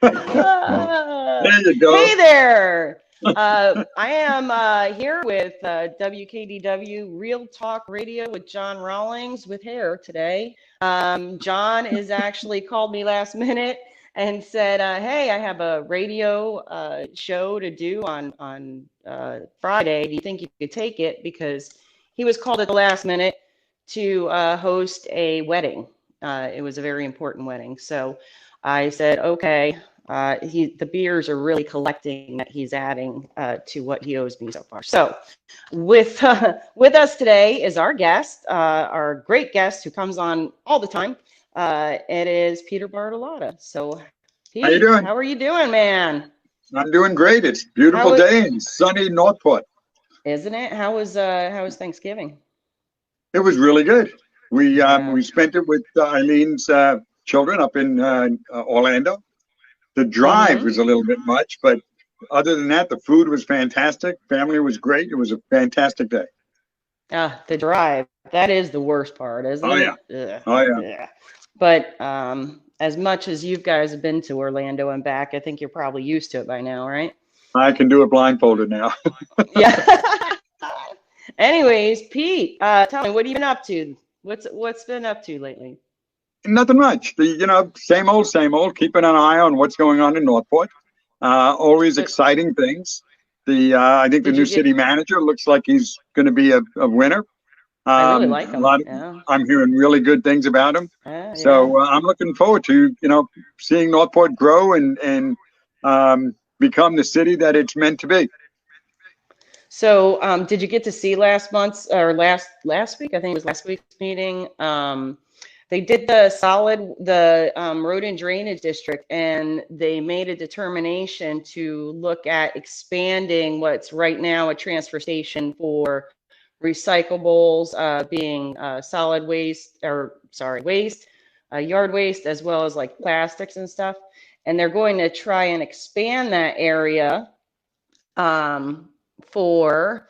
There you go. Hey there. I am here with WKDW Real Talk Radio with John Rawlings with hair today. John is actually called me last minute and said, "Hey, I have a radio show to do on Friday. Do you think you could take it?" Because he was called at the last minute to host a wedding. It was a very important wedding, so I said, "Okay." The beers are really collecting that he's adding to what he owes me so far. So, with us today is our guest, our great guest who comes on all the time. It is Peter Bartolotta. So, How you Pete, doing? how are you doing, man? I'm doing great. It's a How beautiful it, day in sunny Northport. isn't it? How was Thanksgiving? It was really good. We Yeah. spent it with Eileen's children up in Orlando. The drive Mm-hmm. was a little bit much, but other than that, the food was fantastic. Family was great. It was a fantastic day. The drive. That is the worst part, isn't Oh yeah. it? Ugh, Oh yeah. yeah. But as much as you guys have been to Orlando and back, I think you're probably used to it by now, right? I can do it blindfolded now. Yeah. Anyways, Pete, tell me, what have you been up to? What's been up to lately? Nothing much. Same old, same old. Keeping an eye on what's going on in Northport. Always So, exciting things. I think the did new you get? city manager looks like he's going to be a winner. I really like A him. lot of, Yeah. I'm hearing really good things about him. Yeah. So I'm looking forward to seeing Northport grow and become the city that it's meant to be. So, did you get to see last month's or last week? I think it was last week's meeting. They did the road and drainage district, and they made a determination to look at expanding what's right now a transfer station for recyclables, being solid waste or sorry waste, yard waste, as well as like plastics and stuff. And they're going to try and expand that area for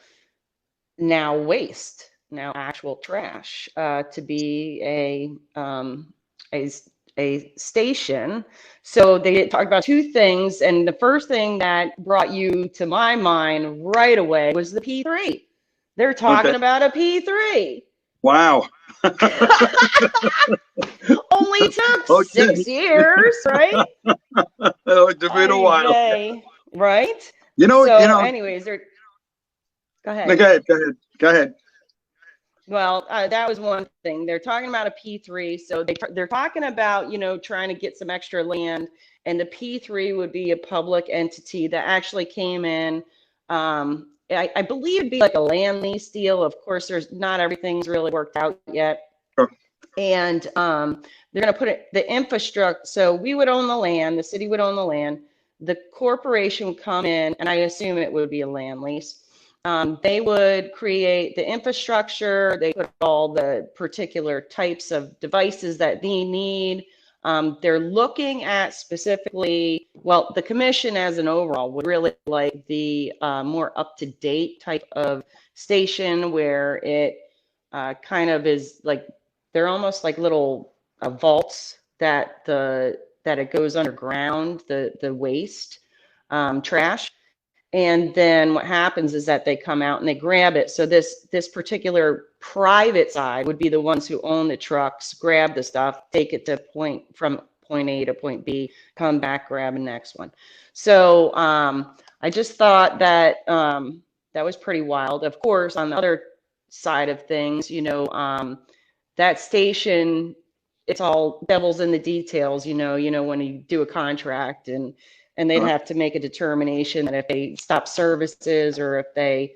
now waste, now actual trash, to be a a station. So they talked about two things, and the first thing that brought you to my mind right away was the P3. They're Okay. talking about a P3. Wow. Only took Okay. 6 years, right? It's been a Ay while. vey, right? You know, you So, know. anyways, they're go No, ahead. go ahead. Go ahead. Go ahead. Well, that was one thing. They're talking about a P3, so they're talking about trying to get some extra land, and the P3 would be a public entity that actually came in. I believe it'd be like a land lease deal. Of course, there's not everything's really worked out yet, Sure. and they're going to put the infrastructure. So we would own the land, the city would own the land, the corporation would come in, and I assume it would be a land lease. They would create the infrastructure. They put all the particular types of devices that they need. They're looking at specifically, well, the commission as an overall would really like the more up-to-date type of station where it kind of is like, they're almost like little vaults that it goes underground, the waste trash. And then what happens is that they come out and they grab it. So this particular private side would be the ones who own the trucks, grab the stuff, take it to from point A to point B, come back, grab the next one. So I just thought that that was pretty wild. Of course, on the other side of things, that station, it's all devils in the details, when you do a contract and they'd Sure. have to make a determination that if they stop services or if they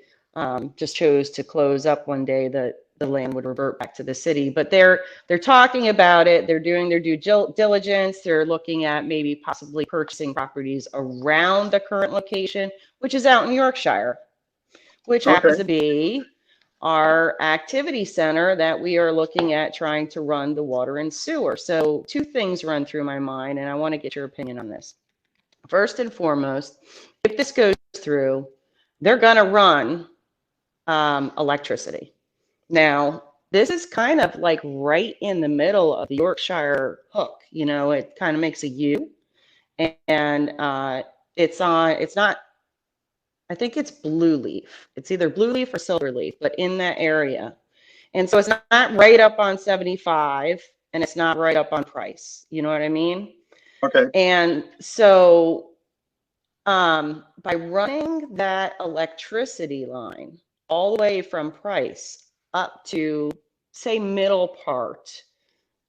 just chose to close up one day, that the land would revert back to the city. But they're talking about it. They're doing their due diligence. They're looking at maybe possibly purchasing properties around the current location, which is out in Yorkshire, which happens Okay. to be our activity center that we are looking at trying to run the water and sewer. So two things run through my mind, and I want to get your opinion on this. First and foremost, if this goes through, they're going to run electricity. Now, this is kind of like right in the middle of the Yorkshire hook. It kind of makes a U. and it's not, I think it's Blue Leaf. It's either Blue Leaf or Silver Leaf, but in that area. And so it's not right up on 75, and it's not right up on Price. You know what I mean? Okay. And so by running that electricity line all the way from Price up to, say, middle part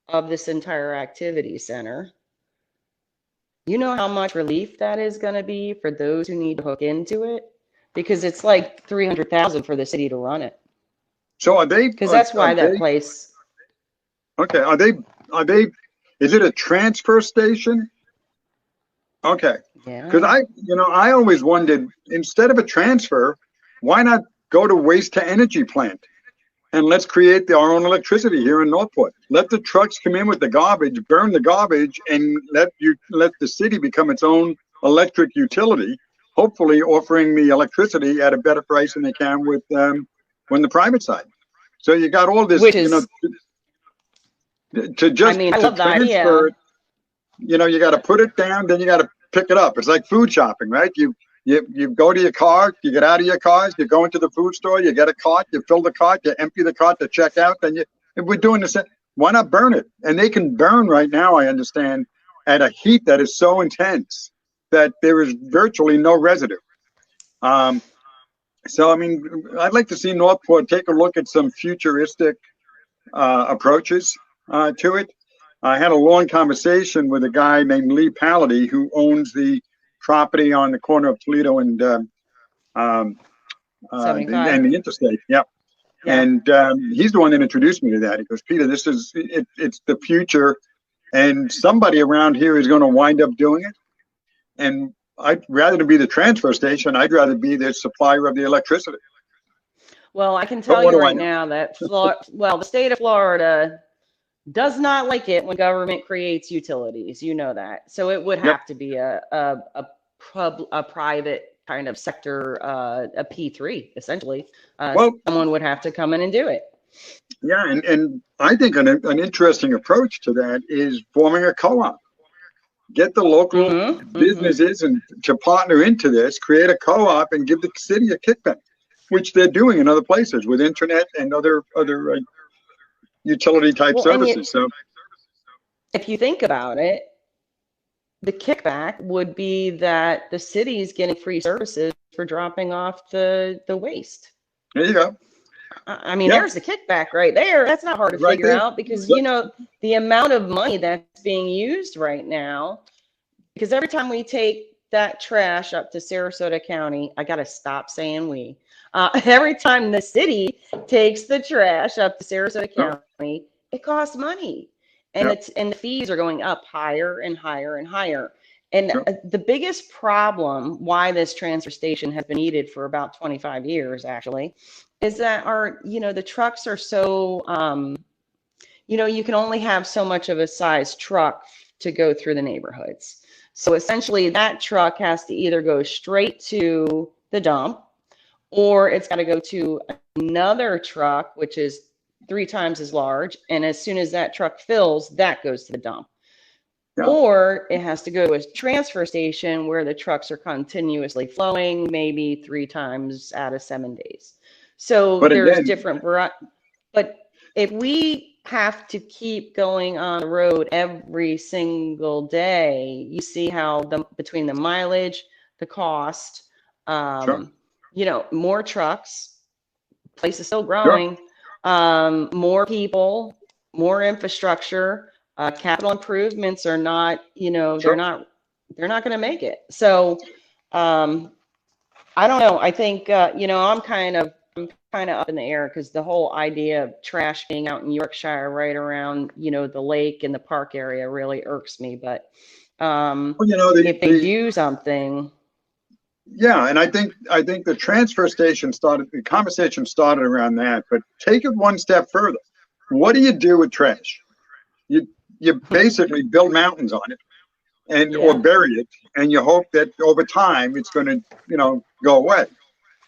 of this entire activity center, you know how much relief that is going to be for those who need to hook into it? Because it's like 300,000 for the city to run it. So are they? Because that's why that place. Okay. Are they? Is it a transfer station? Okay. Yeah. Because I always wondered, instead of a transfer, why not go to waste to energy plant and let's create our own electricity here in Northport. Let the trucks come in with the garbage, burn the garbage, and let the city become its own electric utility, hopefully offering the electricity at a better price than they can with when the private side. So you got all this, Which is, to just I love the transfer idea. it, you got to put it down, then you got to pick it up. It's like food shopping, right? You go to your car, you get out of your cars, you go into the food store, you get a cart, you fill the cart, you empty the cart to check out. Then if we're doing this, why not burn it? And they can burn right now, I understand, at a heat that is so intense that there is virtually no residue. So, I mean, I'd like to see Northport take a look at some futuristic approaches to it. I had a long conversation with a guy named Lee Pallady, who owns the property on the corner of Toledo and the interstate. Yep. Yeah. And he's the one that introduced me to that. He goes, Peter, this is it's the future, and somebody around here is going to wind up doing it. And I'd rather than be the transfer station, I'd rather be the supplier of the electricity. Well, I can tell you right now that the state of Florida does not like it when government creates utilities. You know that. So it would have to be a private kind of sector, a P3, essentially. Someone would have to come in and do it. Yeah, and I think an interesting approach to that is forming a co-op. Get the local businesses and to partner into this, create a co-op and give the city a kickback, which they're doing in other places with internet and other utility type services. So if you think about it, the kickback would be that the city's getting free services for dropping off the waste. There you go. I mean, there's the kickback right there. That's not hard to figure out because, the amount of money that's being used right now, because every time we take that trash up to Sarasota County, I got to stop saying we. Every time the city takes the trash up to Sarasota County, it costs money. And the fees are going up higher and higher and higher. And the biggest problem why this transfer station has been needed for about 25 years, actually, is that the trucks are so, you can only have so much of a size truck to go through the neighborhoods. So essentially that truck has to either go straight to the dump, or it's got to go to another truck, which is 3 times as large. And as soon as that truck fills, that goes to the dump. Yeah. Or it has to go to a transfer station where the trucks are continuously flowing, maybe 3 times out of 7 days. So there's different, but if we have to keep going on the road every single day, you see how between the mileage, the cost, more trucks, place is still growing, more people, more infrastructure, capital improvements are not, they're not going to make it. So I don't know. I think, I'm kind of up in the air because the whole idea of trash being out in Yorkshire right around, the lake and the park area really irks me. But if they do something. Yeah, and I think the transfer station the conversation started around that, but take it one step further. What do you do with trash? You basically build mountains on it or bury it, and you hope that over time it's going to, go away.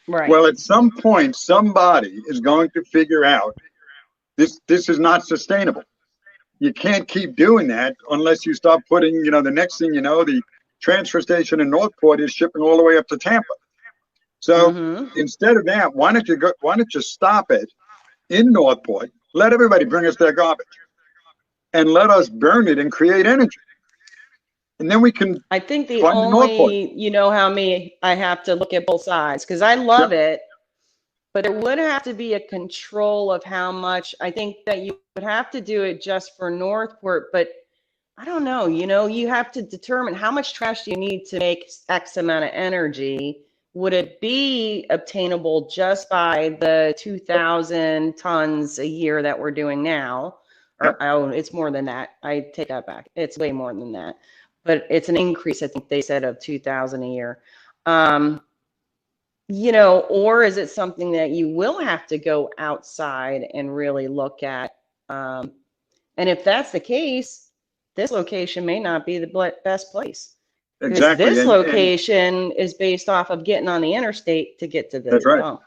Right. Well, at some point, somebody is going to figure out this is not sustainable. You can't keep doing that unless you start putting, the next thing you know, the transfer station in Northport is shipping all the way up to Tampa. So instead of that, why don't you stop it in Northport? Let everybody bring us their garbage and let us burn it and create energy. And then we can I think the fund Northport. only, you know how me, I have to look at both sides because I love it, but there would have to be a control of how much. I think that you would have to do it just for Northport, but I don't know, you have to determine how much trash do you need to make X amount of energy. Would it be obtainable just by the 2,000 tons a year that we're doing now? Or, oh, it's more than that. I take that back. It's way more than that. But it's an increase, I think they said, of 2,000 a year. Or is it something that you will have to go outside and really look at? And if that's the case, this location may not be the best place. Exactly. This location is based off of getting on the interstate to get to the dump.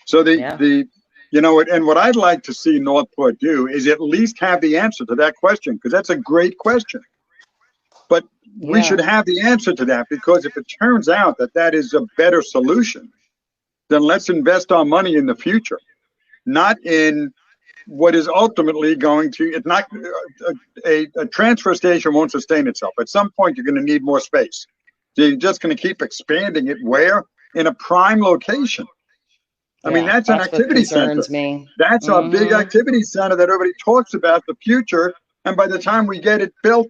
So and what I'd like to see Northport do is at least have the answer to that question, because that's a great question. But we should have the answer to that, because if it turns out that that is a better solution, then let's invest our money in the future, not in what is ultimately going to, it's not, a transfer station won't sustain itself. At some point, you're going to need more space. So you're just going to keep expanding it where? In a prime location. I mean, that's an activity center. That's our big activity center that everybody talks about, the future. And by the time we get it built,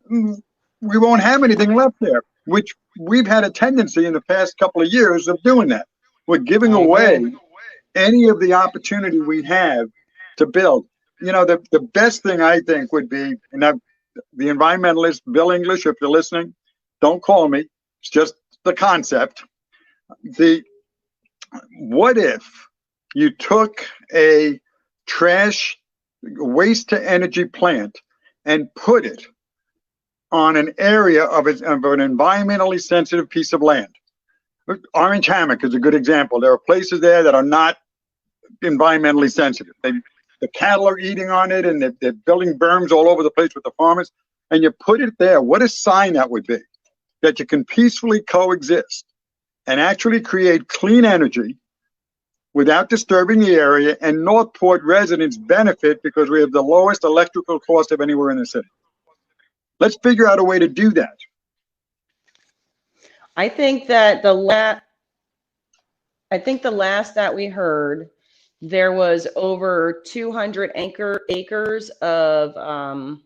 we won't have anything left there, which we've had a tendency in the past couple of years of doing that. We're giving away any of the opportunity we have to build. The best thing I think would be, and the environmentalist, Bill English, if you're listening, don't call me. It's just the concept. What if you took a waste to energy plant and put it on an area of an environmentally sensitive piece of land? Orange Hammock is a good example. There are places there that are not environmentally sensitive. The cattle are eating on it, and they're building berms all over the place with the farmers, and you put it there. What a sign that would be, that you can peacefully coexist and actually create clean energy without disturbing the area, and Northport residents benefit because we have the lowest electrical cost of anywhere in the city. Let's figure out a way to do that. I think that the last that we heard, there was over 200 acres of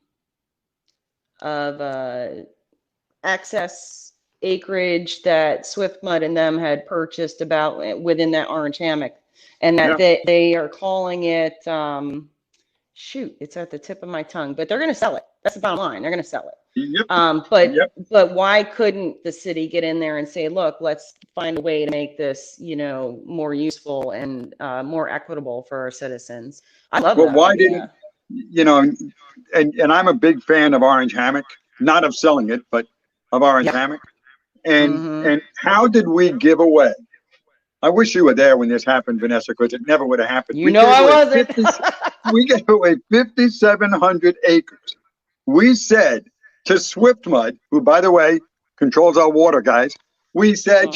excess acreage that Swift Mud and them had purchased about within that Orange Hammock, and that they are calling it, shoot, it's at the tip of my tongue, but they're going to sell it. That's the bottom line. They're going to sell it. But why couldn't the city get in there and say, look, let's find a way to make this, more useful and more equitable for our citizens? I love that. Well, why didn't, and I'm a big fan of Orange Hammock, not of selling it, but of Orange Hammock. And how did we give away? I wish you were there when this happened, Vanessa, because it never would have happened. I wasn't. We gave away 5,700 acres. We said to Swift Mud, who, by the way, controls our water, guys, we said,